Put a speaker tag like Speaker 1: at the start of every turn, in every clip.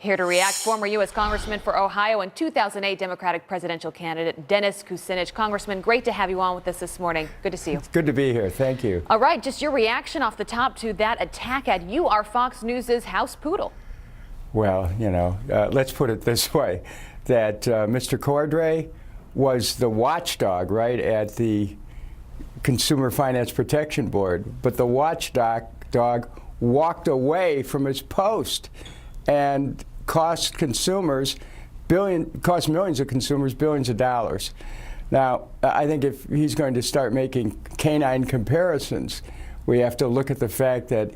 Speaker 1: Here to react, former U.S. Congressman for Ohio and 2008 Democratic presidential candidate Dennis Kucinich. Congressman, great to have you on with us this morning. Good to see you.
Speaker 2: It's good to be here. Thank you.
Speaker 1: All right, just your reaction off the top to that attack at you, our Fox News' House Poodle.
Speaker 2: Well, let's put it this way, that Mr. Cordray was the watchdog, right, at the Consumer Finance Protection Board, but the watchdog walked away from his post and cost millions of consumers billions of dollars. Now, I think if he's going to start making canine comparisons, we have to look at the fact that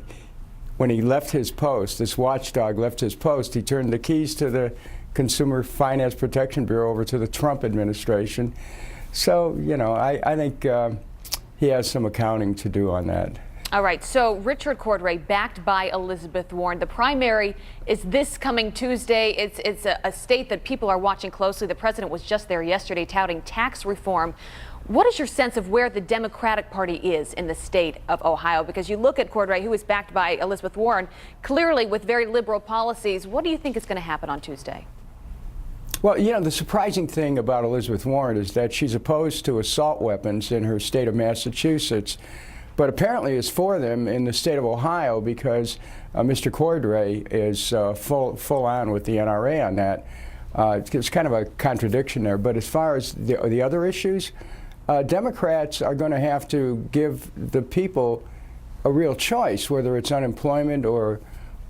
Speaker 2: when he left his post, this watchdog left his post, he turned the keys to the Consumer Finance Protection Bureau over to the Trump administration. So, I think he has some accounting to do on that.
Speaker 1: All right, so Richard Cordray, backed by Elizabeth Warren. The primary is this coming Tuesday. It's a state that people are watching closely. The president was just there yesterday touting tax reform. What is your sense of where the Democratic Party is in the state of Ohio? Because you look at Cordray, who is backed by Elizabeth Warren, clearly with very liberal policies. What do you think is going to happen on Tuesday?
Speaker 2: Well, the surprising thing about Elizabeth Warren is that she's opposed to assault weapons in her state of Massachusetts, but apparently is for them in the state of Ohio because Mr. Cordray is full on with the NRA on that. It's kind of a contradiction there. But as far as the other issues, Democrats are going to have to give the people a real choice, whether it's unemployment or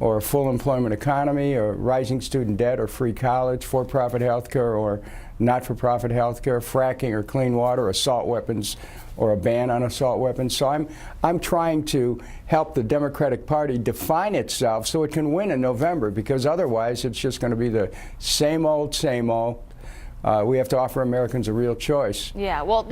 Speaker 2: a full employment economy, or rising student debt, or free college, for-profit health care, or not-for-profit health care, fracking or clean water, assault weapons, or a ban on assault weapons. So I'm trying to help the Democratic Party define itself so it can win in November, because otherwise it's just going to be the same old, same old. We have to offer Americans a real choice.
Speaker 1: Yeah, well,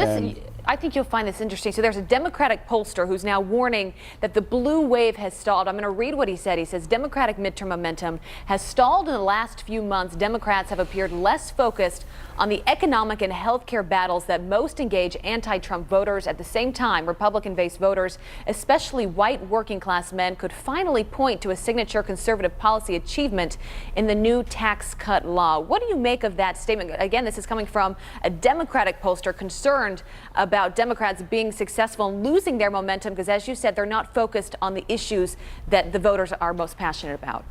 Speaker 1: I think you'll find this interesting. So there's a Democratic pollster who's now warning that the blue wave has stalled. I'm going to read what he said. He says Democratic midterm momentum has stalled in the last few months. Democrats have appeared less focused on the economic and health care battles that most engage anti-Trump voters. At the same time, Republican-based voters, especially white working-class men, could finally point to a signature conservative policy achievement in the new tax cut law. What do you make of that statement? Again, this is coming from a Democratic pollster concerned about Democrats being successful and losing their momentum because, as you said, they're not focused on the issues that the voters are most passionate about.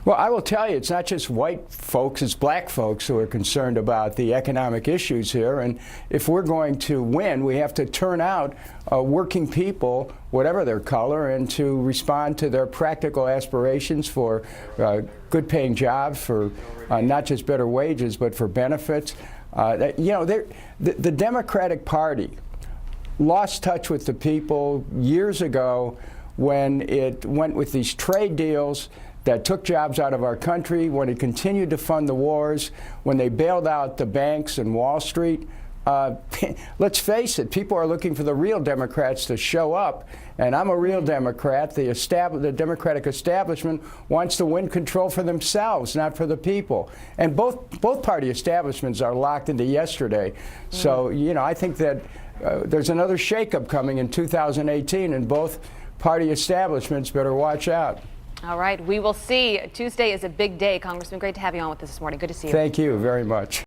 Speaker 2: Well, I will tell you, it's not just white folks, it's black folks who are concerned about the economic issues here. And if we're going to win, we have to turn out working people, whatever their color, and to respond to their practical aspirations for good paying jobs, for not just better wages, but for benefits. The Democratic Party lost touch with the people years ago when it went with these trade deals that took jobs out of our country, when it continued to fund the wars, when they bailed out the banks and Wall Street. Let's face it, people are looking for the real Democrats to show up, and I'm a real Democrat. The Democratic establishment wants to win control for themselves, not for the people. And both party establishments are locked into yesterday. So, I think that there's another shakeup coming in 2018, and both party establishments better watch out.
Speaker 1: All right, we will see. Tuesday is a big day. Congressman, great to have you on with us this morning. Good to see you.
Speaker 2: Thank you very much.